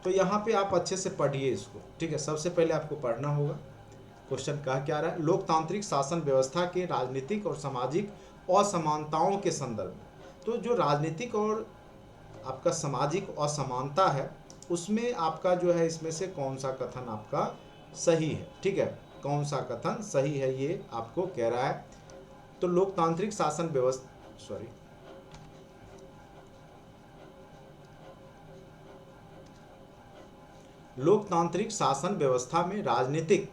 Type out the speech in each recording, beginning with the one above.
तो यहाँ पे आप अच्छे से पढ़िए इसको, ठीक है। सबसे पहले आपको पढ़ना होगा क्वेश्चन कह क्या रहा है, लोकतांत्रिक शासन व्यवस्था के राजनीतिक और सामाजिक असमानताओं के संदर्भ में। तो जो राजनीतिक और आपका सामाजिक असमानता है उसमें आपका जो है इसमें से कौन सा कथन आपका सही है, ठीक है, कौन सा कथन सही है ये आपको कह रहा है। तो लोकतांत्रिक शासन व्यवस्था लोकतांत्रिक शासन व्यवस्था में राजनीतिक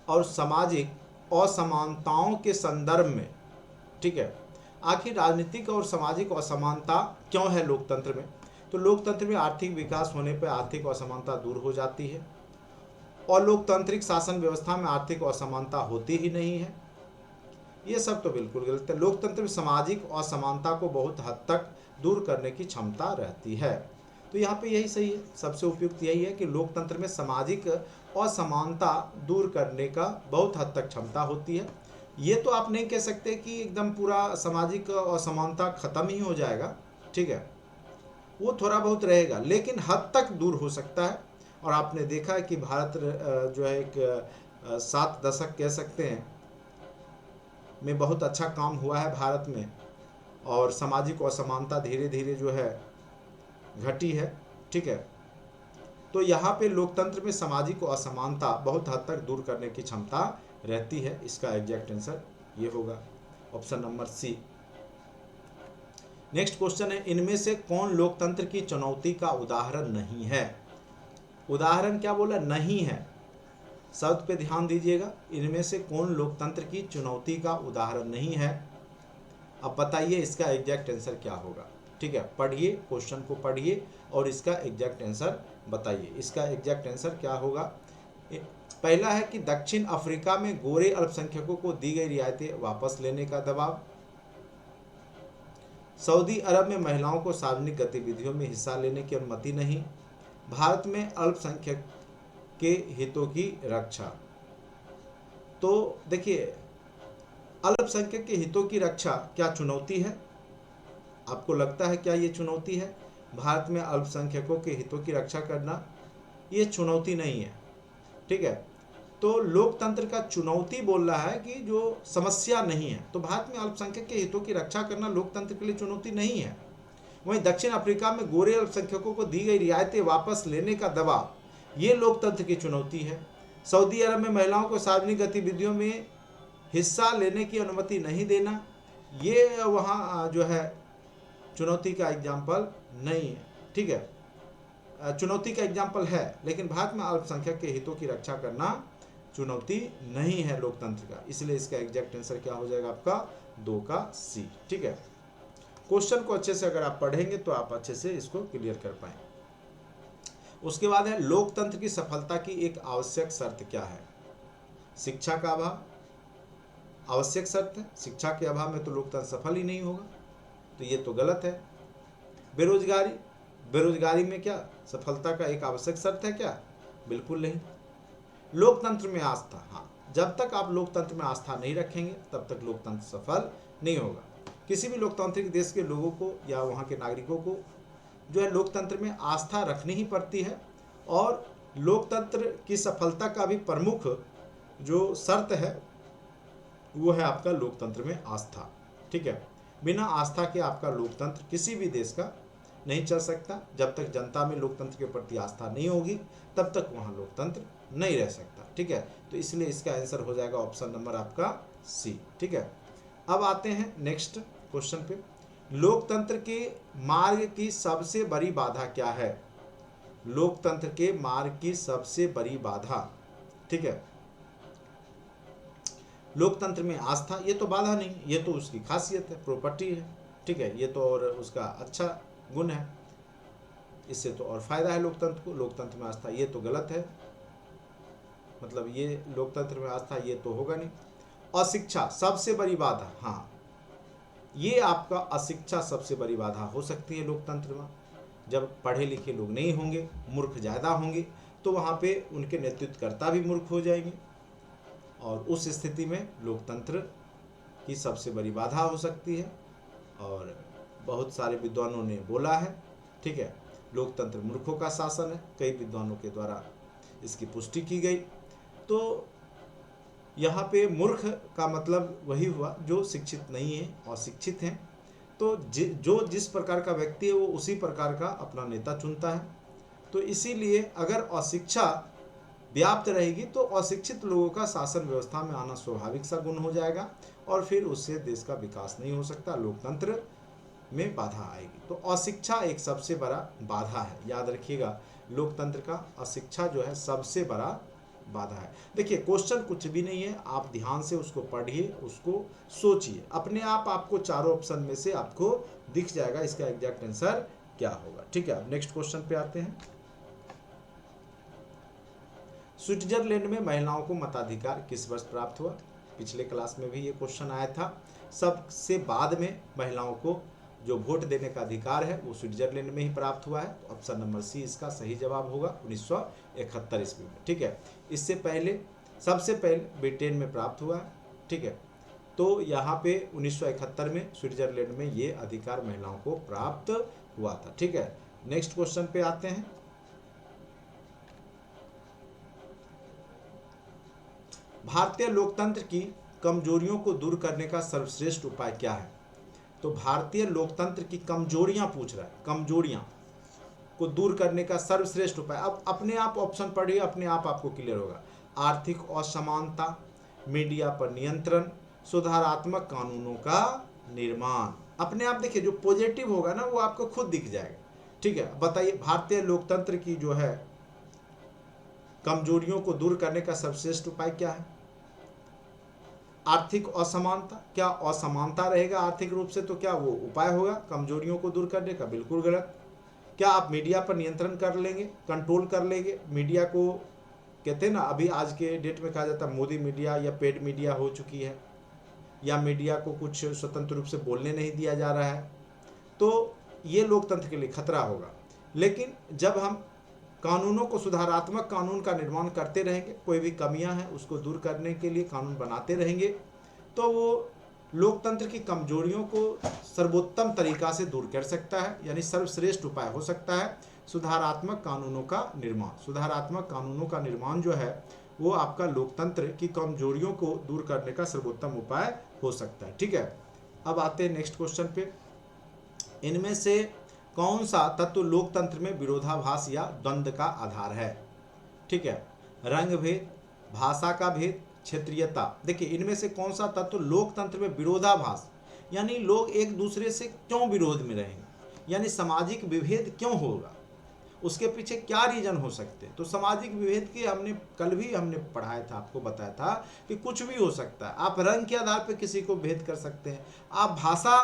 और सामाजिक असमानताओं के संदर्भ में, ठीक है। आखिर राजनीतिक और सामाजिक असमानता क्यों है लोकतंत्र में? तो लोकतंत्र में आर्थिक विकास होने पर आर्थिक असमानता दूर हो जाती है और लोकतांत्रिक शासन व्यवस्था में आर्थिक असमानता होती ही नहीं है। ये सब तो बिल्कुल गलत है। लोकतंत्र में सामाजिक असमानता को बहुत हद तक दूर करने की क्षमता रहती है। तो यहाँ पे यही सही है, सबसे उपयुक्त यही है कि लोकतंत्र में सामाजिक असमानता दूर करने का बहुत हद तक क्षमता होती है। ये तो आप नहीं कह सकते कि एकदम पूरा सामाजिक असमानता खत्म ही हो जाएगा, ठीक है, वो थोड़ा बहुत रहेगा लेकिन हद तक दूर हो सकता है। और आपने देखा है कि भारत जो है एक 7 दशक कह सकते हैं में बहुत अच्छा काम हुआ है भारत में, और सामाजिक असमानता धीरे धीरे जो है घटी है, ठीक है। तो यहाँ पे लोकतंत्र में सामाजिक असमानता बहुत हद तक दूर करने की क्षमता रहती है। इसका एग्जैक्ट आंसर ये होगा option number C. Next question है, इनमें से कौन लोकतंत्र की चुनौती का उदाहरण नहीं है? उदाहरण क्या बोला? नहीं है। शब्द पे ध्यान दीजिएगा, इनमें से कौन लोकतंत्र की चुनौती का उदाहरण नहीं है? अब बताइए इसका एग्जैक्ट आंसर क्या होगा, ठीक है। पढ़िए, क्वेश्चन को पढ़िए और इसका एग्जैक्ट आंसर बताइए। इसका एग्जैक्ट आंसर क्या होगा? पहला है कि दक्षिण अफ्रीका में गोरे अल्पसंख्यकों को दी गई रियायतें वापस लेने का दबाव, सऊदी अरब में महिलाओं को सार्वजनिक गतिविधियों में हिस्सा लेने की अनुमति नहीं, भारत में अल्पसंख्यक के हितों की रक्षा। तो देखिए, अल्पसंख्यक के हितों की रक्षा क्या चुनौती है? आपको लगता है क्या ये चुनौती है? भारत में अल्पसंख्यकों के हितों की रक्षा करना ये चुनौती नहीं है, ठीक है। तो लोकतंत्र का चुनौती बोल रहा है कि जो समस्या नहीं है, तो भारत में अल्पसंख्यक के हितों की रक्षा करना लोकतंत्र के लिए चुनौती नहीं है। वहीं दक्षिण अफ्रीका में गोरे अल्पसंख्यकों को दी गई रियायतें वापस लेने का दबाव, ये लोकतंत्र की चुनौती है। सऊदी अरब में महिलाओं को सार्वजनिक गतिविधियों में हिस्सा लेने की अनुमति नहीं देना, ये वहाँ जो है चुनौती का एग्जाम्पल नहीं है, ठीक है। चुनौती का एग्जाम्पल है, लेकिन भारत में अल्पसंख्यक के हितों की रक्षा करना चुनौती नहीं है लोकतंत्र का। इसलिए इसका एग्जैक्ट आंसर क्या हो जाएगा आपका? 2 का सी, ठीक है। क्वेश्चन को अच्छे से अगर आप पढ़ेंगे तो आप अच्छे से इसको क्लियर कर पाएंगे। उसके बाद है, लोकतंत्र की सफलता की एक आवश्यक शर्त क्या है? शिक्षा का अभाव आवश्यक शर्त है। शिक्षा के अभाव में तो लोकतंत्र सफल ही नहीं होगा, तो ये तो गलत है। बेरोजगारी में क्या सफलता का एक आवश्यक शर्त है क्या? बिल्कुल नहीं। लोकतंत्र में आस्था, हाँ, जब तक आप लोकतंत्र में आस्था नहीं रखेंगे तब तक लोकतंत्र सफल नहीं होगा। किसी भी लोकतांत्रिक देश के लोगों को या वहाँ के नागरिकों को जो है लोकतंत्र में आस्था रखनी ही पड़ती है, और लोकतंत्र की सफलता का भी प्रमुख जो शर्त है वो है आपका लोकतंत्र में आस्था, ठीक है। बिना आस्था के आपका लोकतंत्र किसी भी देश का नहीं चल सकता। जब तक जनता में लोकतंत्र के प्रति आस्था नहीं होगी तब तक वहाँ लोकतंत्र नहीं रह सकता, ठीक है। तो इसलिए इसका आंसर हो जाएगा ऑप्शन नंबर आपका सी, ठीक है। अब आते हैं नेक्स्ट क्वेश्चन पे, लोकतंत्र के मार्ग की सबसे बड़ी बाधा क्या है? लोकतंत्र के मार्ग की सबसे बड़ी बाधा, ठीक है। लोकतंत्र में आस्था, ये तो बाधा नहीं, ये तो उसकी खासियत है, प्रॉपर्टी है, ठीक है। ये तो और उसका अच्छा गुण है, इससे तो और फायदा है लोकतंत्र को। लोकतंत्र में आस्था ये तो गलत है, मतलब ये लोकतंत्र में आस्था ये तो होगा नहीं। अशिक्षा सबसे बड़ी बाधा, हाँ, ये आपका अशिक्षा सबसे बड़ी बाधा हो सकती है लोकतंत्र में। जब पढ़े लिखे लोग नहीं होंगे, मूर्ख ज़्यादा होंगे, तो वहाँ पे उनके नेतृत्वकर्ता भी मूर्ख हो जाएंगे, और उस स्थिति में लोकतंत्र की सबसे बड़ी बाधा हो सकती है। और बहुत सारे विद्वानों ने बोला है, ठीक है। लोकतंत्र मूर्खों का शासन है, कई विद्वानों के द्वारा इसकी पुष्टि की गई। तो यहाँ पे मूर्ख का मतलब वही हुआ जो शिक्षित नहीं है, अशिक्षित हैं। तो जो जिस प्रकार का व्यक्ति है वो उसी प्रकार का अपना नेता चुनता है। तो इसीलिए अगर अशिक्षा व्याप्त रहेगी तो अशिक्षित लोगों का शासन व्यवस्था में आना स्वाभाविक सा गुण हो जाएगा और फिर उससे देश का विकास नहीं हो सकता, लोकतंत्र में बाधा आएगी। तो अशिक्षा एक सबसे बड़ा बाधा है, याद रखिएगा, लोकतंत्र का अशिक्षा जो है सबसे बड़ा बाधा है। देखिए क्वेश्चन कुछ भी नहीं है, आप ध्यान से उसको पढ़िए, उसको सोचिए, अपने आप आपको चारों ऑप्शन में से आपको दिख जाएगा इसका एग्जैक्ट आंसर क्या होगा। ठीक है, अब नेक्स्ट क्वेश्चन पे आते हैं। स्विट्जरलैंड में महिलाओं को मताधिकार किस वर्ष प्राप्त हुआ? पिछले क्लास में भी ये क्वेश्चन आया था। सबसे बाद में महिलाओं को जो वोट देने का अधिकार है वो स्विट्जरलैंड में ही प्राप्त हुआ है। तो ऑप्शन नंबर सी इसका सही जवाब होगा, 1971 ईस्वी में। ठीक है, इससे पहले सबसे पहले ब्रिटेन में प्राप्त हुआ है। ठीक है, तो यहाँ पे 1971 में स्विट्जरलैंड में ये अधिकार महिलाओं को प्राप्त हुआ था। ठीक है, नेक्स्ट क्वेश्चन पे आते हैं। भारतीय लोकतंत्र की कमजोरियों को दूर करने का सर्वश्रेष्ठ उपाय क्या है? तो भारतीय लोकतंत्र की कमजोरियां पूछ रहा है, कमजोरियां को दूर करने का सर्वश्रेष्ठ उपाय। अब अपने आप ऑप्शन पढ़िए, अपने आप आपको क्लियर होगा। आर्थिक असमानता, मीडिया पर नियंत्रण, सुधारात्मक कानूनों का निर्माण। अपने आप देखिए, जो पॉजिटिव होगा ना वो आपको खुद दिख जाएगा। ठीक है, बताइए भारतीय लोकतंत्र की जो है कमजोरियों को दूर करने का सर्वश्रेष्ठ उपाय क्या है? आर्थिक असमानता, क्या असमानता रहेगा आर्थिक रूप से तो क्या वो उपाय होगा कमजोरियों को दूर करने का? बिल्कुल गलत। क्या आप मीडिया पर नियंत्रण कर लेंगे, कंट्रोल कर लेंगे? मीडिया को कहते हैं ना, अभी आज के डेट में कहा जाता है मोदी मीडिया या पेड मीडिया हो चुकी है, या मीडिया को कुछ स्वतंत्र रूप से बोलने नहीं दिया जा रहा है, तो ये लोकतंत्र के लिए खतरा होगा। लेकिन जब हम कानूनों को, सुधारात्मक कानून का निर्माण करते रहेंगे, कोई भी कमियां हैं उसको दूर करने के लिए कानून बनाते रहेंगे, तो वो लोकतंत्र की कमजोरियों को सर्वोत्तम तरीका से दूर कर सकता है, यानी सर्वश्रेष्ठ उपाय हो सकता है सुधारात्मक कानूनों का निर्माण। सुधारात्मक कानूनों का निर्माण जो है वो आपका लोकतंत्र की कमजोरियों को दूर करने का सर्वोत्तम उपाय हो सकता है। ठीक है, अब आते हैं नेक्स्ट क्वेश्चन पे। इनमें से कौन सा तत्व लोकतंत्र में विरोधाभास या द्वंद्व का आधार है? ठीक है, रंग भेद, भाषा का भेद, क्षेत्रीयता। देखिए इनमें से कौन सा तत्व लोकतंत्र में विरोधाभास, यानी लोग एक दूसरे से क्यों विरोध में रहेंगे, यानी सामाजिक विभेद क्यों होगा, उसके पीछे क्या रीजन हो सकते हैं? तो सामाजिक विभेद के हमने कल भी पढ़ाया था, आपको बताया था कि कुछ भी हो सकता है। आप रंग के आधार पर किसी को भेद कर सकते हैं, आप भाषा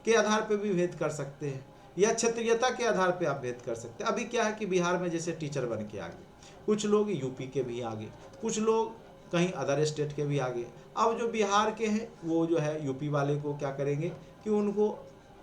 के आधार पर भी भेद कर सकते हैं, या क्षेत्रीयता के आधार पे आप भेद कर सकते हैं। अभी क्या है कि बिहार में जैसे टीचर बन के आ गए, कुछ लोग यूपी के भी आगे, कुछ लोग कहीं अदर स्टेट के भी आगे। अब जो बिहार के हैं वो जो है यूपी वाले को क्या करेंगे कि उनको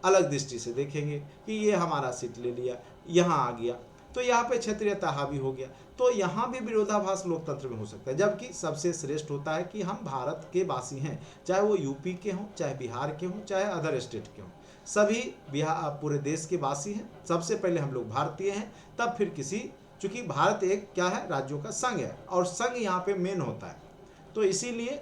अलग दृष्टि से देखेंगे कि ये हमारा सीट ले लिया, यहाँ आ गया, तो यहाँ पे क्षेत्रीयता हावी हो गया। तो यहाँ भी विरोधाभास लोकतंत्र में हो सकता है, जबकि सबसे श्रेष्ठ होता है कि हम भारत के वासी हैं, चाहे वो यूपी के हों, चाहे बिहार के हों, चाहे अदर स्टेट के हों, सभी बिहार पूरे देश के वासी हैं। सबसे पहले हम लोग भारतीय हैं, तब फिर किसी, चूंकि भारत एक क्या है, राज्यों का संघ है और संघ यहाँ पे मेन होता है। तो इसीलिए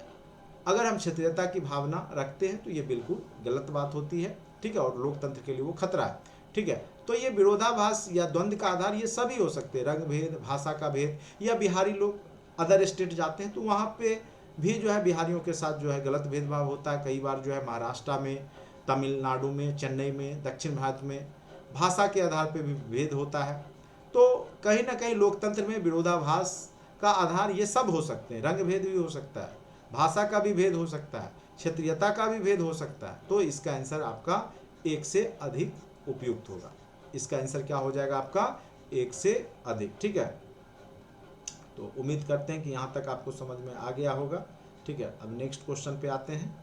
अगर हम क्षेत्रीयता की भावना रखते हैं तो ये बिल्कुल गलत बात होती है। ठीक है, और लोकतंत्र के लिए वो खतरा है। ठीक है, तो ये विरोधाभास या द्वंद्व का आधार ये सभी हो सकते हैं, रंग भेद, भाषा का भेद, या बिहारी लोग अदर स्टेट जाते हैं तो वहाँ पे भी जो है बिहारियों के साथ जो है गलत भेदभाव होता है। कई बार जो है महाराष्ट्र में, तमिलनाडु में, चेन्नई में, दक्षिण भारत में भाषा के आधार पर भी भेद होता है। तो कहीं ना कहीं लोकतंत्र में विरोधाभास का आधार ये सब हो सकते हैं, रंग भेद भी हो सकता है, भाषा का भी भेद हो सकता है, क्षेत्रीयता का भी भेद हो सकता है। तो इसका आंसर आपका एक से अधिक उपयुक्त होगा। इसका आंसर क्या हो जाएगा आपका? एक से अधिक। ठीक है, तो उम्मीद करते हैं कि यहाँ तक आपको समझ में आ गया होगा। ठीक है, अब नेक्स्ट क्वेश्चन पे आते हैं,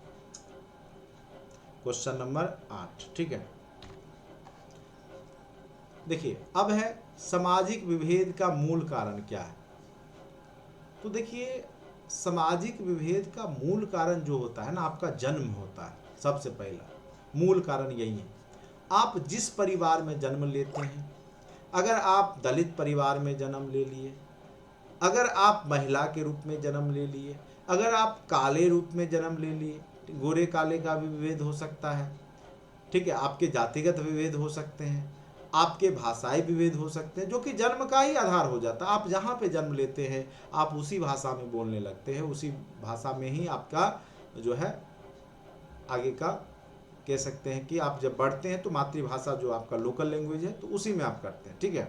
क्वेश्चन नंबर 8। ठीक है, देखिए अब है सामाजिक विभेद का मूल कारण क्या है। तो देखिए सामाजिक विभेद का मूल कारण जो होता है ना, आपका जन्म होता है। सबसे पहला मूल कारण यही है, आप जिस परिवार में जन्म लेते हैं, अगर आप दलित परिवार में जन्म ले लिए, अगर आप महिला के रूप में जन्म ले लिए, अगर आप काले रूप में जन्म ले लिए, गोरे काले का भी विभेद हो सकता है, ठीक है, आपके जातिगत विभेद हो सकते हैं, आपके भाषाई विभेद हो सकते हैं, जो कि जन्म का ही आधार हो जाता है। आप जहाँ पे जन्म लेते हैं आप उसी भाषा में बोलने लगते हैं, उसी भाषा में ही आपका जो है आगे का कह सकते हैं कि आप जब बढ़ते हैं तो मातृभाषा जो आपका लोकल लैंग्वेज है तो उसी में आप करते हैं, ठीक है।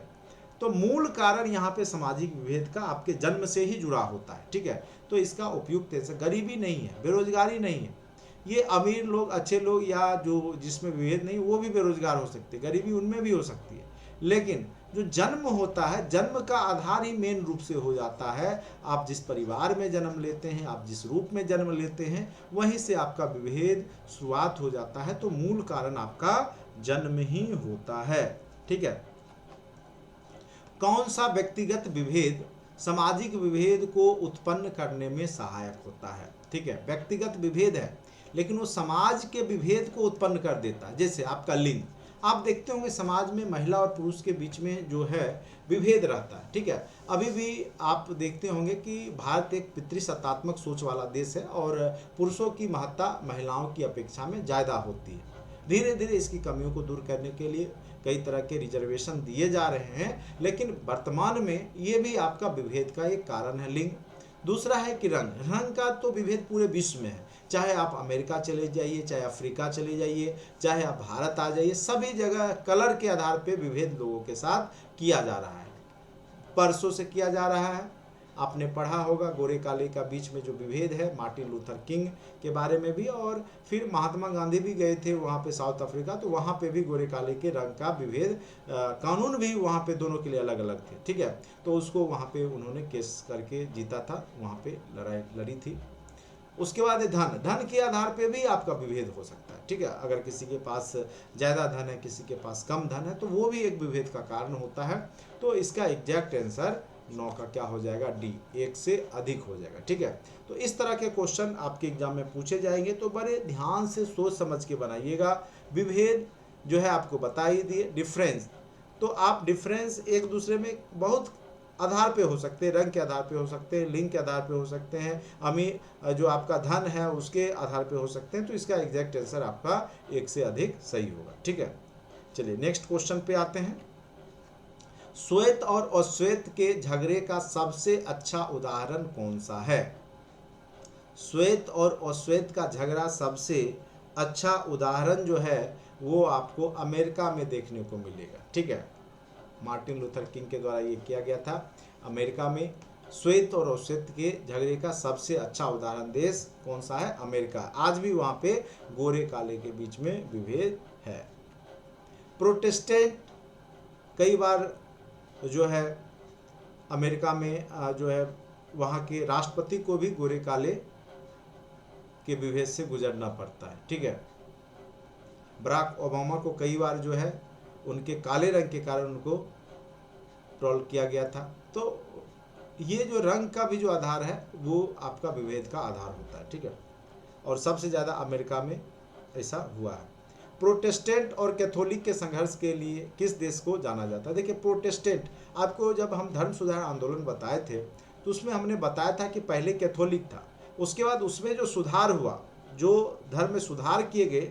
तो मूल कारण यहाँ पे सामाजिक विभेद का आपके जन्म से ही जुड़ा होता है, ठीक है। तो इसका उपयुक्त ऐसे गरीबी नहीं है, बेरोजगारी नहीं है, ये अमीर लोग, अच्छे लोग या जो जिसमें विभेद नहीं वो भी बेरोजगार हो सकते हैं, गरीबी उनमें भी हो सकती है, लेकिन जो जन्म होता है, जन्म का आधार ही मेन रूप से हो जाता है। आप जिस परिवार में जन्म लेते हैं, आप जिस रूप में जन्म लेते हैं, वहीं से आपका विभेद शुरुआत हो जाता है। तो मूल कारण आपका जन्म ही होता है, ठीक है। कौन सा व्यक्तिगत विभेद सामाजिक विभेद को उत्पन्न करने में सहायक होता है, ठीक है। व्यक्तिगत विभेद है लेकिन वो समाज के विभेद को उत्पन्न कर देता है। जैसे आपका लिंग, आप देखते होंगे समाज में महिला और पुरुष के बीच में जो है विभेद रहता है, ठीक है। अभी भी आप देखते होंगे कि भारत एक पितृसत्तात्मक सोच वाला देश है और पुरुषों की महत्ता महिलाओं की अपेक्षा में ज़्यादा होती है। धीरे धीरे इसकी कमियों को दूर करने के लिए कई तरह के रिजर्वेशन दिए जा रहे हैं, लेकिन वर्तमान में ये भी आपका विभेद का एक कारण है, लिंग। दूसरा है कि रंग का तो विभेद पूरे विश्व में है, चाहे आप अमेरिका चले जाइए, चाहे अफ्रीका चले जाइए, चाहे आप भारत आ जाइए, सभी जगह कलर के आधार पे विभेद लोगों के साथ किया जा रहा है, परसों से किया जा रहा है। आपने पढ़ा होगा गोरे काले का बीच में जो विभेद है, मार्टिन लूथर किंग के बारे में भी, और फिर महात्मा गांधी भी गए थे वहाँ पे साउथ अफ्रीका, तो वहाँ पे भी गोरे काले के रंग का विभेद, कानून भी वहाँ पे दोनों के लिए अलग अलग थे, ठीक है। तो उसको वहाँ पे उन्होंने केस करके जीता था, वहाँ पे लड़ाई लड़ी थी। उसके बाद धन के आधार पे भी आपका विभेद हो सकता है, ठीक है। अगर किसी के पास ज़्यादा धन है, किसी के पास कम धन है, तो वो भी एक विभेद का कारण होता है। तो इसका एग्जैक्ट आंसर 9 का क्या हो जाएगा, डी, 1 से अधिक हो जाएगा, ठीक है। तो इस तरह के क्वेश्चन आपके एग्जाम में पूछे जाएंगे, तो बड़े ध्यान से सोच समझ के बनाइएगा। विभेद जो है आपको बता ही दिए, डिफरेंस, तो आप डिफरेंस एक दूसरे में बहुत आधार पे हो सकते हैं, रंग के आधार पे हो सकते हैं, लिंग के आधार पे हो सकते हैं, अमीर जो आपका धन है उसके आधार पे हो सकते हैं। तो इसका एग्जैक्ट आंसर आपका 1 से अधिक सही होगा, ठीक है। चलिए नेक्स्ट क्वेश्चन पे आते हैं। श्वेत और अश्वेत के झगड़े का सबसे अच्छा उदाहरण कौन सा है? श्वेत और अश्वेत का झगड़ा सबसे अच्छा उदाहरण जो है वो आपको अमेरिका में देखने को मिलेगा, ठीक है। मार्टिन लूथर किंग के द्वारा ये किया गया था। अमेरिका में श्वेत और अश्वेत के झगड़े का सबसे अच्छा उदाहरण देश कौन सा है? अमेरिका। आज भी वहाँ पे गोरे काले के बीच में विभेद है। प्रोटेस्टेंट कई बार जो है अमेरिका में जो है वहाँ के राष्ट्रपति को भी गोरे काले के विभेद से गुजरना पड़ता है, ठीक है। बराक ओबामा को कई बार जो है उनके काले रंग के कारण उनको ट्रोल किया गया था। तो ये जो रंग का भी जो आधार है वो आपका विभेद का आधार होता है, ठीक है। और सबसे ज़्यादा अमेरिका में ऐसा हुआ है। प्रोटेस्टेंट और कैथोलिक के संघर्ष के लिए किस देश को जाना जाता है? देखिए प्रोटेस्टेंट, आपको जब हम धर्म सुधार आंदोलन बताए थे तो उसमें हमने बताया था कि पहले कैथोलिक था, उसके बाद उसमें जो सुधार हुआ, जो धर्म में सुधार किए गए,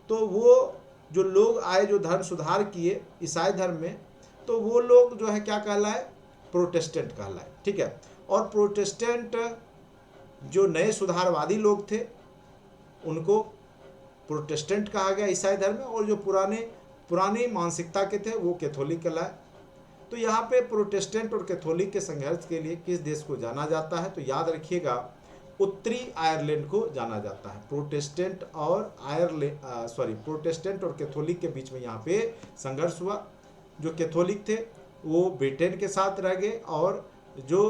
तो वो जो लोग आए जो धर्म सुधार किए ईसाई धर्म में, तो वो लोग जो है क्या कहलाए? प्रोटेस्टेंट कहलाए, ठीक है। और प्रोटेस्टेंट जो नए सुधारवादी लोग थे उनको प्रोटेस्टेंट कहा गया ईसाई धर्म में, और जो पुरानी मानसिकता के थे वो कैथोलिक कहलाए। तो यहाँ पे प्रोटेस्टेंट और कैथोलिक के संघर्ष के लिए किस देश को जाना जाता है? तो याद रखिएगा उत्तरी आयरलैंड को जाना जाता है। प्रोटेस्टेंट और कैथोलिक के बीच में यहाँ पे संघर्ष हुआ। जो कैथोलिक थे वो ब्रिटेन के साथ रह गए और जो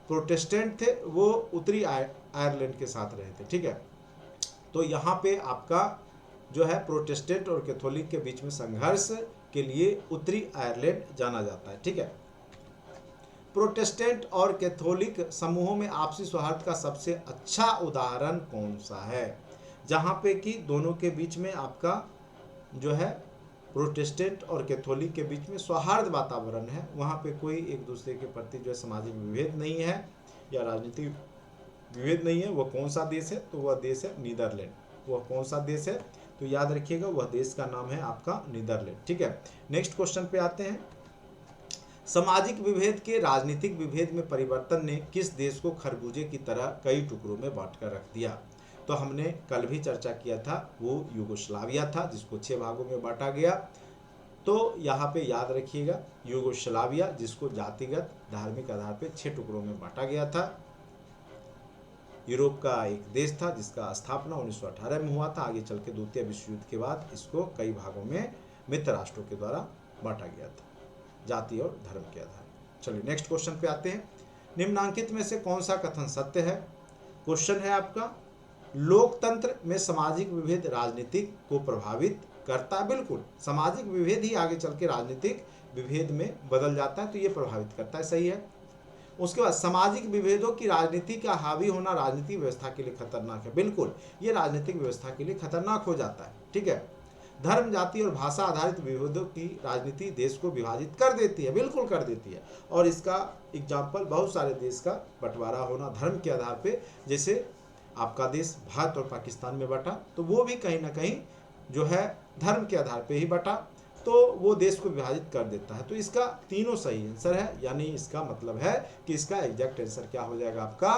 प्रोटेस्टेंट थे वो उत्तरी आयरलैंड के साथ रहे थे, ठीक है। तो यहाँ पे आपका जो है प्रोटेस्टेंट और कैथोलिक के बीच में संघर्ष के लिए उत्तरी आयरलैंड जाना जाता है, ठीक है। प्रोटेस्टेंट और कैथोलिक समूहों में आपसी सौहार्द का सबसे अच्छा उदाहरण कौन सा है? जहाँ पे कि दोनों के बीच में आपका जो है प्रोटेस्टेंट और कैथोलिक के बीच में सौहार्द वातावरण है, वहाँ पे कोई एक दूसरे के प्रति जो है सामाजिक विभेद नहीं है या राजनीतिक विभेद नहीं है। वह कौन सा देश है? तो वह देश है नीदरलैंड। वह कौन सा देश है? तो याद रखिएगा, वह देश का नाम है आपका नीदरलैंड। ठीक है, नेक्स्ट क्वेश्चन पे आते हैं। सामाजिक विभेद के राजनीतिक विभेद में परिवर्तन ने किस देश को खरबूजे की तरह कई टुकड़ों में बांटकर रख दिया? तो हमने कल भी चर्चा किया था, वो यूगोस्लाविया था, जिसको 6 भागों में बांटा गया। तो यहाँ पे याद रखिएगा, यूगोस्लाविया, जिसको जातिगत धार्मिक आधार पे 6 टुकड़ों में बांटा गया था, यूरोप का एक देश था जिसका स्थापना 1918 में हुआ था। आगे चल के द्वितीय विश्व युद्ध के बाद इसको कई भागों में मित्र राष्ट्रों के द्वारा बांटा गया था, जाति और धर्म के आधार। चलिए नेक्स्ट क्वेश्चन पे आते हैं। निम्नांकित में से कौन सा कथन सत्य है? क्वेश्चन है आपका, लोकतंत्र में सामाजिक विभेद राजनीतिक को प्रभावित करता है। बिल्कुल, सामाजिक विभेद ही आगे चल के राजनीतिक विभेद में बदल जाता है, तो ये प्रभावित करता है, सही है। उसके बाद सामाजिक विभेदों की राजनीति का हावी होना राजनीतिक व्यवस्था के लिए खतरनाक है। बिल्कुल, ये राजनीतिक व्यवस्था के लिए खतरनाक हो जाता है। ठीक है, धर्म, जाति और भाषा आधारित विभेदों की राजनीति देश को विभाजित कर देती है, बिल्कुल कर देती है। और इसका एग्जाम्पल बहुत सारे देश का बंटवारा होना धर्म के आधार पे, जैसे आपका देश भारत और पाकिस्तान में बटा, तो वो भी कहीं ना कहीं जो है धर्म के आधार पे ही बटा, तो वो देश को विभाजित कर देता है। तो इसका तीनों सही आंसर है, यानी इसका मतलब है कि इसका एग्जैक्ट आंसर क्या हो जाएगा आपका?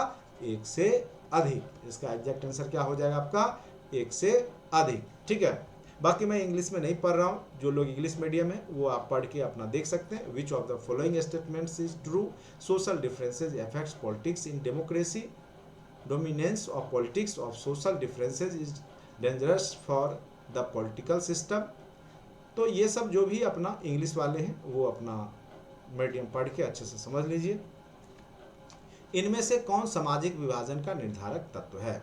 1 से अधिक। इसका एग्जैक्ट आंसर क्या हो जाएगा आपका? 1 से अधिक। ठीक है, बाकी मैं इंग्लिश में नहीं पढ़ रहा हूँ, जो लोग इंग्लिश मीडियम है वो आप पढ़ के अपना देख सकते हैं। Which of the following statements is true? Social differences affects politics in democracy. Dominance of politics of social differences is dangerous for the political system. तो ये सब जो भी अपना इंग्लिश वाले हैं वो अपना मीडियम पढ़ के अच्छे से समझ लीजिए। इनमें से कौन सामाजिक विभाजन का निर्धारक तत्व है?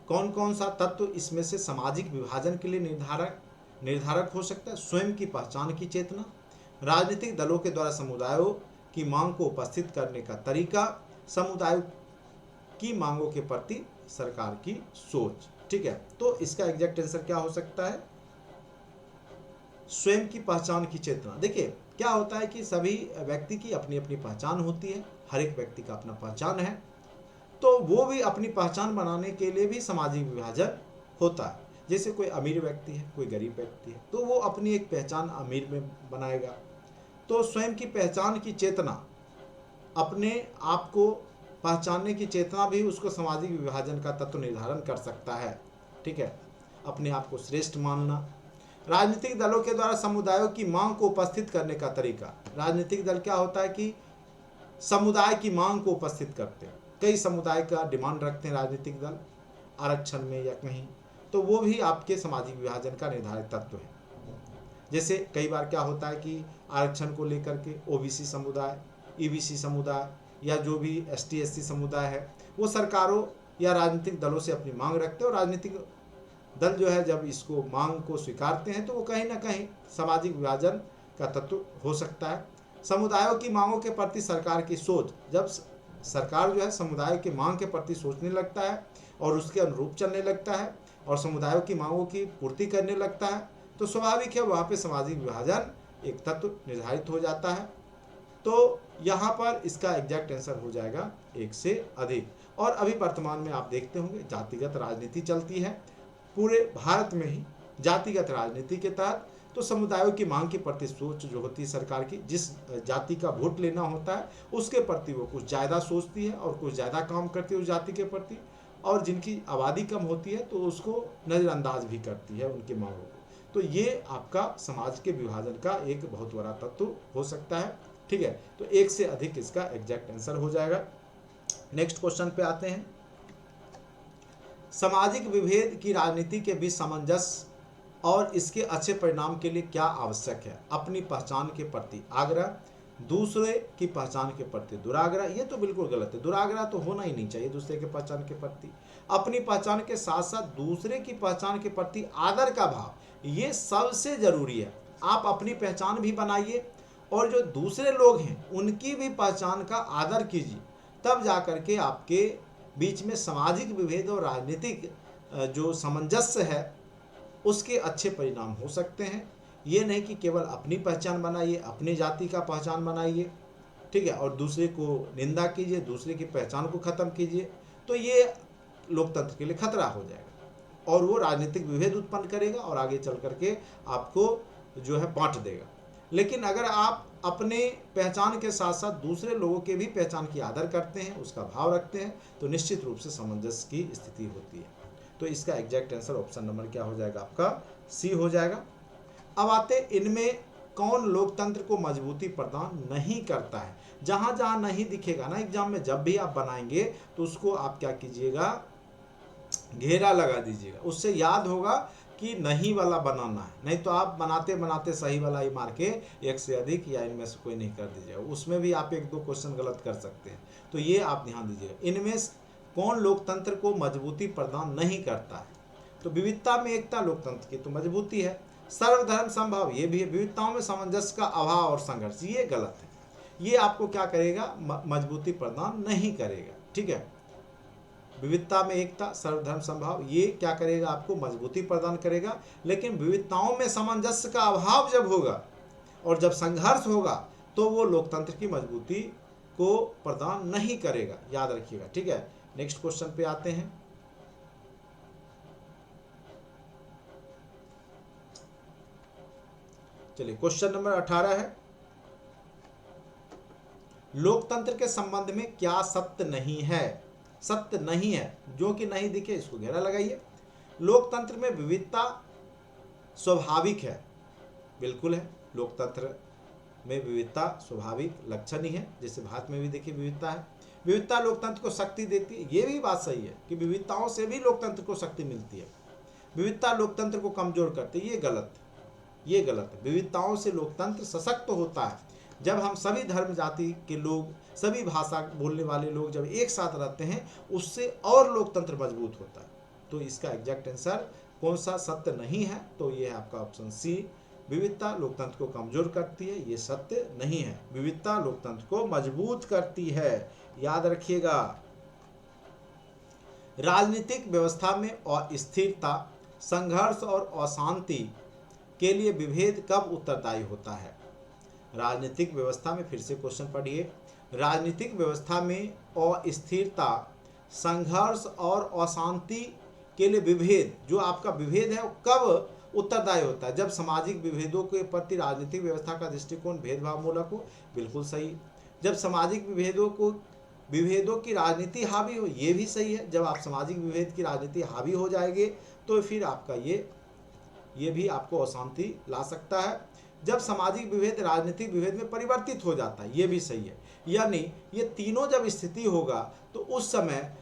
कौन कौन सा तत्व इसमें से सामाजिक विभाजन के लिए निर्धारक हो सकता है? स्वयं की पहचान की चेतना, राजनीतिक दलों के द्वारा समुदायों की मांग को उपस्थित करने का तरीका, समुदायों की मांगों के प्रति सरकार की सोच। ठीक है, तो इसका एग्जैक्ट आंसर क्या हो सकता है? स्वयं की पहचान की चेतना। देखिए क्या होता है कि सभी व्यक्ति की अपनी अपनी पहचान होती है, हर एक व्यक्ति का अपना पहचान है, तो वो भी अपनी पहचान बनाने के लिए भी सामाजिक विभाजन होता है। जैसे कोई अमीर व्यक्ति है, कोई गरीब व्यक्ति है, तो वो अपनी एक पहचान अमीर में बनाएगा। तो स्वयं की पहचान की चेतना, अपने आप को पहचानने की चेतना भी उसको सामाजिक विभाजन का तत्व निर्धारण कर सकता है। ठीक है, अपने आप को श्रेष्ठ मानना। राजनीतिक दलों के द्वारा समुदायों की मांग को उपस्थित करने का तरीका। राजनीतिक दल क्या होता है कि समुदाय की मांग को उपस्थित करते हैं, कई समुदाय का डिमांड रखते हैं राजनीतिक दल आरक्षण में या कहीं, तो वो भी आपके सामाजिक विभाजन का निर्धारक तत्व है। जैसे कई बार क्या होता है कि आरक्षण को लेकर के ओबीसी समुदाय, ईबीसी समुदाय या जो भी एसटी एससी समुदाय है, वो सरकारों या राजनीतिक दलों से अपनी मांग रखते हैं, और राजनीतिक दल जो है जब इसको मांग को स्वीकारते हैं तो वो कहीं ना कहीं सामाजिक विभाजन का तत्व हो सकता है। समुदायों की मांगों के प्रति सरकार की सोच, जब सरकार जो है समुदाय की मांग के प्रति सोचने लगता है और उसके अनुरूप चलने लगता है और समुदायों की मांगों की पूर्ति करने लगता है, तो स्वाभाविक है वहाँ पे सामाजिक विभाजन एक तत्व निर्धारित हो जाता है। तो यहाँ पर इसका एग्जैक्ट आंसर हो जाएगा 1 से अधिक। और अभी वर्तमान में आप देखते होंगे जातिगत राजनीति चलती है पूरे भारत में ही, जातिगत राजनीति के तहत। तो समुदायों की मांग के प्रति सोच जो होती है सरकार की, जिस जाति का वोट लेना होता है उसके प्रति वो कुछ ज़्यादा सोचती है और कुछ ज़्यादा काम करती है उस जाति के प्रति, और जिनकी आबादी कम होती है तो उसको नज़रअंदाज भी करती है उनकी मांगों को। तो ये आपका समाज के विभाजन का एक बहुत बड़ा तत्व हो सकता है। ठीक है, तो 1 से अधिक इसका एग्जैक्ट आंसर हो जाएगा। नेक्स्ट क्वेश्चन पे आते हैं। सामाजिक विभेद की राजनीति के बीच सामंजस्य और इसके अच्छे परिणाम के लिए क्या आवश्यक है? अपनी पहचान के प्रति आग्रह, दूसरे की पहचान के प्रति दुराग्रह। ये तो बिल्कुल गलत है, दुराग्रह तो होना ही नहीं चाहिए दूसरे के पहचान के प्रति। अपनी पहचान के साथ साथ दूसरे की पहचान के प्रति आदर का भाव, ये सबसे जरूरी है। आप अपनी पहचान भी बनाइए और जो दूसरे लोग हैं उनकी भी पहचान का आदर कीजिए, तब जाकर के आपके बीच में सामाजिक विभेद और राजनीतिक जो सामंजस्य है उसके अच्छे परिणाम हो सकते हैं। ये नहीं कि केवल अपनी पहचान बनाइए, अपनी जाति का पहचान बनाइए, ठीक है, और दूसरे को निंदा कीजिए, दूसरे की पहचान को ख़त्म कीजिए, तो ये लोकतंत्र के लिए खतरा हो जाएगा और वो राजनीतिक विभेद उत्पन्न करेगा और आगे चल करके आपको जो है बांट देगा। लेकिन अगर आप अपने पहचान के साथ साथ दूसरे लोगों के भी पहचान की आदर करते हैं, उसका भाव रखते हैं, तो निश्चित रूप से सामंजस्य की स्थिति होती है। तो इसका एग्जैक्ट आंसर ऑप्शन नंबर क्या हो जाएगा? आपका सी हो जाएगा। अब आते इनमें कौन लोकतंत्र को मजबूती प्रदान नहीं करता है। जहां जहां नहीं दिखेगा ना एग्जाम में, जब भी आप बनाएंगे तो उसको आप क्या कीजिएगा, घेरा लगा दीजिएगा। उससे याद होगा कि नहीं वाला बनाना है, नहीं तो आप बनाते बनाते सही वाला ही मार के एक से अधिक या इनमें से कोई नहीं कर दीजिएगा, उसमें भी आप एक दो क्वेश्चन गलत कर सकते हैं। तो ये आप ध्यान दीजिएगा, इनमें कौन लोकतंत्र को मजबूती प्रदान नहीं करता है। तो विविधता में एकता लोकतंत्र की तो मजबूती है। सर्वधर्म संभाव, ये भी है। विविधताओं में सामंजस्य का अभाव और संघर्ष, ये गलत है। ये आपको क्या करेगा? मजबूती प्रदान नहीं करेगा, ठीक है। विविधता में एकता, सर्वधर्म संभाव, ये क्या करेगा? आपको मजबूती प्रदान करेगा। लेकिन विविधताओं में सामंजस्य का अभाव जब होगा और जब संघर्ष होगा तो वो लोकतंत्र की मजबूती को प्रदान नहीं करेगा, याद रखिएगा, ठीक है। नेक्स्ट क्वेश्चन पे आते हैं। चलिए, क्वेश्चन नंबर 18 है, लोकतंत्र के संबंध में क्या सत्य नहीं है? सत्य नहीं है, जो कि नहीं दिखे इसको घेरा लगाइए। लोकतंत्र में विविधता स्वाभाविक है, बिल्कुल है। लोकतंत्र में विविधता स्वाभाविक लक्षण ही है, जैसे भारत में भी देखिए विविधता है। विविधता लोकतंत्र को शक्ति देती है, ये भी बात सही है कि विविधताओं से भी लोकतंत्र को शक्ति मिलती है। विविधता लोकतंत्र को कमजोर करती है, ये गलत है, ये गलत है। विविधताओं से लोकतंत्र सशक्त होता है। जब हम सभी धर्म जाति के लोग, सभी भाषा बोलने वाले लोग जब एक साथ रहते हैं, उससे और लोकतंत्र मजबूत होता है। तो इसका एग्जैक्ट आंसर कौन सा सत्य नहीं है? तो ये है आपका ऑप्शन सी, विविधता लोकतंत्र को कमजोर करती है, ये सत्य नहीं है। विविधता लोकतंत्र को मजबूत करती है, याद रखिएगा। राजनीतिक व्यवस्था में अस्थिरता, संघर्ष और अशांति के लिए विभेद कब उत्तरदायी होता है? राजनीतिक व्यवस्था में, फिर से क्वेश्चन पढ़िए, राजनीतिक व्यवस्था में अस्थिरता, संघर्ष और अशांति के लिए विभेद, जो आपका विभेद है वो कब उत्तरदायी होता है? जब सामाजिक विभेदों के प्रति राजनीतिक व्यवस्था का दृष्टिकोण भेदभाव मूलक हो, बिल्कुल सही। जब सामाजिक विभेदों की राजनीति हावी हो, ये भी सही है। जब आप सामाजिक विभेद की राजनीति हावी हो जाएंगे तो फिर आपका ये भी आपको अशांति ला सकता है। जब सामाजिक विभेद राजनीतिक विभेद में परिवर्तित हो जाता है, ये भी सही है। यानी ये तीनों जब स्थिति होगा तो उस समय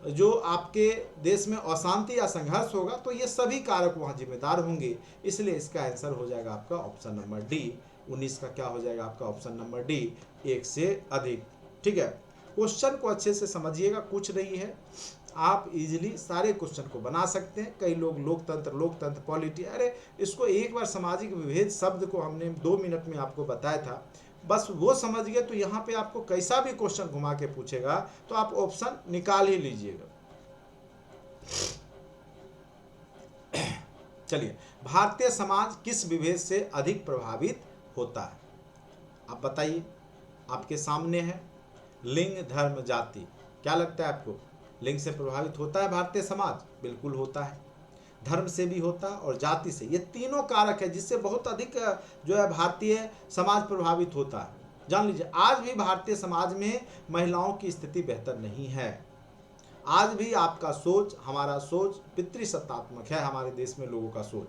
जो आपके देश में अशांति या संघर्ष होगा, तो ये सभी कारक वहाँ जिम्मेदार होंगे। इसलिए इसका आंसर हो जाएगा आपका ऑप्शन नंबर डी। 19 का क्या हो जाएगा? आपका ऑप्शन नंबर डी, एक से अधिक, ठीक है। क्वेश्चन को अच्छे से समझिएगा, कुछ नहीं है, आप इजीली सारे क्वेश्चन को बना सकते हैं। कई लोग लोकतंत्र पॉलिटी, अरे इसको एक बार सामाजिक विभेद शब्द को हमने 2 मिनट में आपको बताया था, बस वो समझ गए तो यहाँ पे आपको कैसा भी क्वेश्चन घुमा के पूछेगा तो आप ऑप्शन निकाल ही लीजिएगा। चलिए, भारतीय समाज किस विभेद से अधिक प्रभावित होता है? आप बताइए, आपके सामने है लिंग, धर्म, जाति। क्या लगता है आपको, लिंग से प्रभावित होता है भारतीय समाज? बिल्कुल होता है। धर्म से भी होता है और जाति से, ये तीनों कारक है जिससे बहुत अधिक जो है भारतीय समाज प्रभावित होता है। जान लीजिए, आज भी भारतीय समाज में महिलाओं की स्थिति बेहतर नहीं है। आज भी आपका सोच, हमारा सोच पितृसत्तात्मक है, हमारे देश में लोगों का सोच।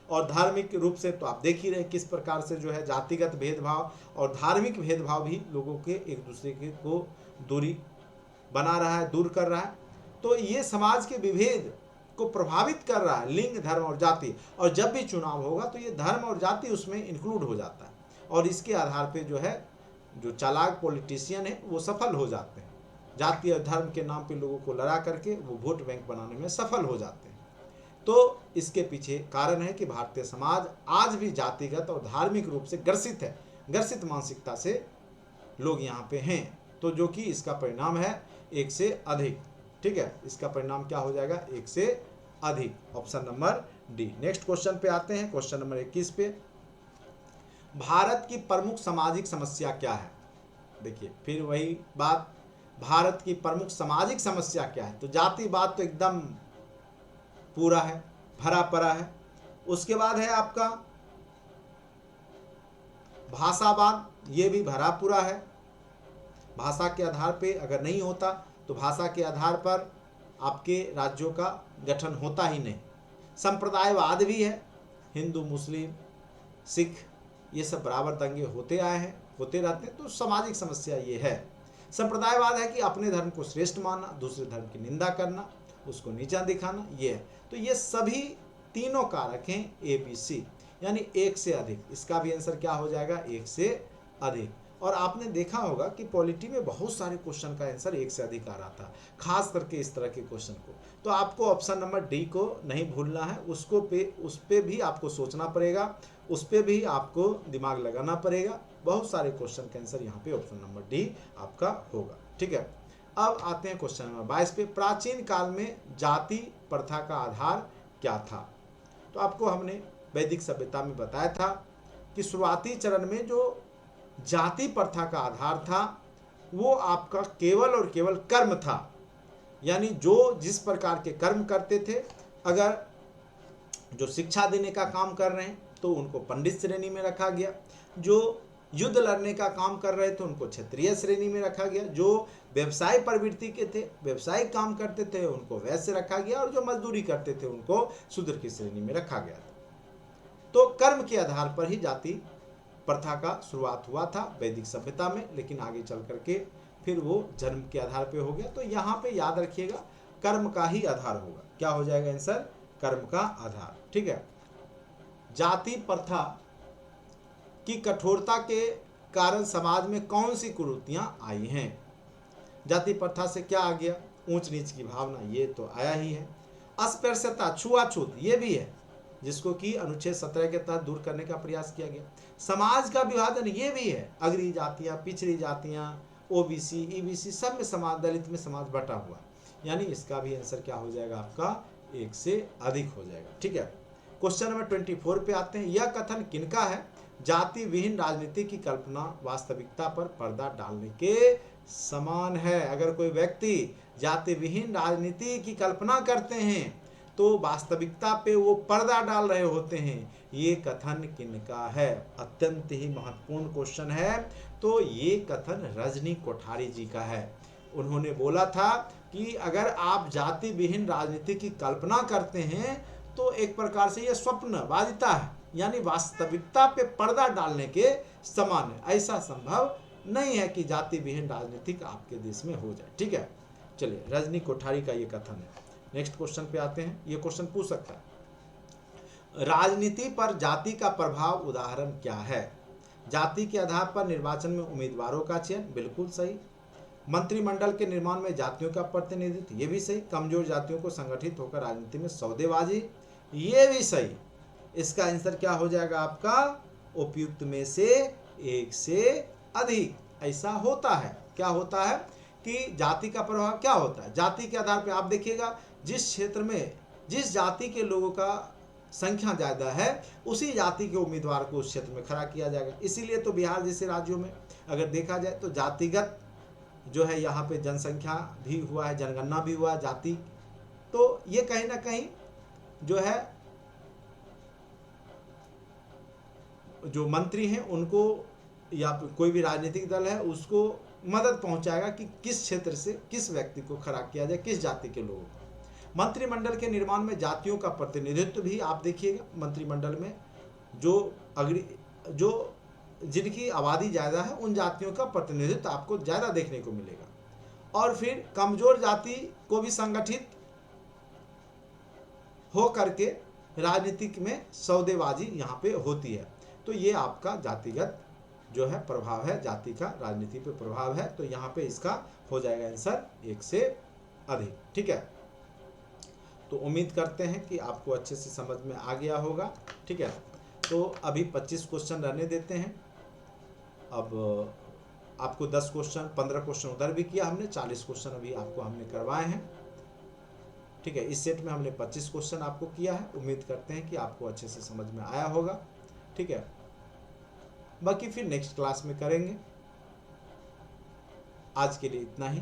और धार्मिक रूप से तो आप देख ही रहे किस प्रकार से जो है जातिगत भेदभाव और धार्मिक भेदभाव भी लोगों के एक दूसरे के को दूरी बना रहा है, दूर कर रहा है। तो ये समाज के विभेद को प्रभावित कर रहा है, लिंग, धर्म और जाति। और जब भी चुनाव होगा तो ये धर्म और जाति उसमें इंक्लूड हो जाता है, और इसके आधार पे जो है जो चालाक पॉलिटिशियन है वो सफल हो जाते हैं। जाति और धर्म के नाम पे लोगों को लड़ा करके वो वोट बैंक बनाने में सफल हो जाते हैं। तो इसके पीछे कारण है कि भारतीय समाज आज भी जातिगत और धार्मिक रूप से ग्रसित है, ग्रसित मानसिकता से लोग यहाँ पे हैं। तो जो कि इसका परिणाम है 1 से अधिक, ठीक है। इसका परिणाम क्या हो जाएगा? 1 से अधिक, option number D. Next question पे आते हैं, क्वेश्चन नंबर 21 पे। भारत की प्रमुख सामाजिक समस्या क्या है? देखिए फिर वही बात, भारत की प्रमुख सामाजिक समस्या क्या है? तो जातिवाद तो एकदम पूरा है, भरा पड़ा है। उसके बाद है आपका भाषावाद, ये भी भरा पूरा है। भाषा के आधार पे अगर नहीं होता तो भाषा के आधार पर आपके राज्यों का गठन होता ही नहीं। संप्रदायवाद भी है, हिंदू मुस्लिम सिख ये सब बराबर दंगे होते आए हैं, होते रहते हैं। तो सामाजिक समस्या ये है। संप्रदायवाद है कि अपने धर्म को श्रेष्ठ मानना, दूसरे धर्म की निंदा करना, उसको नीचा दिखाना, ये है। तो ये सभी तीनों कारक हैं ABC, यानी एक से अधिक। इसका भी आंसर क्या हो जाएगा? एक से अधिक। और आपने देखा होगा कि पॉलिटी में बहुत सारे क्वेश्चन का आंसर एक से अधिक आ रहा था, खास करके इस तरह के क्वेश्चन को। तो आपको ऑप्शन नंबर डी को नहीं भूलना है, उस पे भी आपको सोचना पड़ेगा, उस पे भी आपको दिमाग लगाना पड़ेगा। बहुत सारे क्वेश्चन का आंसर यहाँ पे ऑप्शन नंबर डी आपका होगा। ठीक है, अब आते हैं क्वेश्चन नंबर 22 पे। प्राचीन काल में जाति प्रथा का आधार क्या था? तो आपको हमने वैदिक सभ्यता में बताया था कि शुरुआती चरण में जो जाति प्रथा का आधार था वो आपका केवल और केवल कर्म था, यानी जो जिस प्रकार के कर्म करते थे, अगर जो शिक्षा देने का काम कर रहे हैं तो उनको पंडित श्रेणी में रखा गया, जो युद्ध लड़ने का काम कर रहे थे उनको क्षत्रिय श्रेणी में रखा गया, जो व्यवसाय प्रवृत्ति के थे, व्यवसायिक काम करते थे, उनको वैश्य रखा गया, और जो मजदूरी करते थे उनको शूद्र की श्रेणी में रखा गया था। तो कर्म के आधार पर ही जाति प्रथा का शुरुआत हुआ था वैदिक सभ्यता में, लेकिन आगे चल करके फिर वो जन्म के आधार पे हो गया। तो यहाँ पे याद रखिएगा कर्म का ही आधार होगा। क्या हो जाएगा आंसर? कर्म का आधार। ठीक है, जाति प्रथा की कठोरता के कारण समाज में कौन सी कुरीतियां आई हैं? जाति प्रथा से क्या आ गया? ऊंच नीच की भावना, ये तो आया ही है। अस्पृश्यता, छुआछूत, ये भी है, जिसको कि अनुच्छेद 17 के तहत दूर करने का प्रयास किया गया। समाज का विभाजन, ये भी है। अग्रणी जातियां, पिछड़ी जातियां, OBC EBC सब में समाज, दलित में समाज बटा हुआ, यानी इसका भी आंसर क्या हो जाएगा आपका? एक से अधिक हो जाएगा। ठीक है, क्वेश्चन नंबर 24 पे आते हैं। यह कथन किनका है? जाति विहीन राजनीति की कल्पना वास्तविकता पर पर्दा डालने के समान है। अगर कोई व्यक्ति जाति विहीन राजनीति की कल्पना करते हैं तो वास्तविकता पे वो पर्दा डाल रहे होते हैं। ये कथन किनका है? अत्यंत ही महत्वपूर्ण क्वेश्चन है। तो ये कथन रजनी कोठारी जी का है। उन्होंने बोला था कि अगर आप जाति विहीन राजनीति की कल्पना करते हैं तो एक प्रकार से ये स्वप्नवादिता है, यानी वास्तविकता पे पर्दा डालने के समान है। ऐसा संभव नहीं है कि जाति विहीन राजनीति आपके देश में हो जाए। ठीक है, चलिए, रजनी कोठारी का ये कथन है। नेक्स्ट क्वेश्चन पे आते हैं। ये क्वेश्चन पूछ सकता है, राजनीति पर जाति का प्रभाव उदाहरण क्या है? जाति के आधार पर निर्वाचन में उम्मीदवारों का चयन, बिल्कुल सही। मंत्रिमंडल के निर्माण में जातियों का प्रतिनिधित्व, ये भी सही। कमजोर जातियों को संगठित होकर राजनीति में सौदेबाजी, ये भी सही। इसका आंसर क्या हो जाएगा आपका? उपयुक्त में से एक से अधिक। ऐसा होता है, क्या होता है कि जाति का प्रभाव क्या होता है? जाति के आधार पर आप देखिएगा, जिस क्षेत्र में जिस जाति के लोगों का संख्या ज़्यादा है उसी जाति के उम्मीदवार को उस क्षेत्र में खड़ा किया जाएगा। इसीलिए तो बिहार जैसे राज्यों में अगर देखा जाए तो जातिगत जो है यहाँ पे जनसंख्या भी हुआ है, जनगणना भी हुआ है जाति। तो ये कहीं ना कहीं जो है जो मंत्री हैं उनको या कोई भी राजनीतिक दल है उसको मदद पहुंचाएगा कि किस क्षेत्र से किस व्यक्ति को खड़ा किया जाए, किस जाति के लोगों को। मंत्रिमंडल के निर्माण में जातियों का प्रतिनिधित्व भी आप देखिएगा। मंत्रिमंडल में जो जिनकी आबादी ज़्यादा है उन जातियों का प्रतिनिधित्व आपको ज़्यादा देखने को मिलेगा। और फिर कमज़ोर जाति को भी संगठित हो करके राजनीतिक में सौदेबाजी यहाँ पे होती है। तो ये आपका जातिगत जो है प्रभाव है, जाति का राजनीति पे प्रभाव है। तो यहाँ पे इसका हो जाएगा आंसर एक से अधिक। ठीक है, तो उम्मीद करते हैं कि आपको अच्छे से समझ में आ गया होगा। ठीक है, तो अभी 25 क्वेश्चन रहने देते हैं। अब आपको 10 क्वेश्चन 15 क्वेश्चन उधर भी किया हमने, 40 क्वेश्चन अभी आपको हमने करवाए हैं। ठीक है, इस सेट में हमने 25 क्वेश्चन आपको किया है। उम्मीद करते हैं कि आपको अच्छे से समझ में आया होगा। ठीक है, बाकी फिर नेक्स्ट क्लास में करेंगे। आज के लिए इतना ही,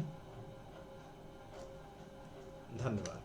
धन्यवाद।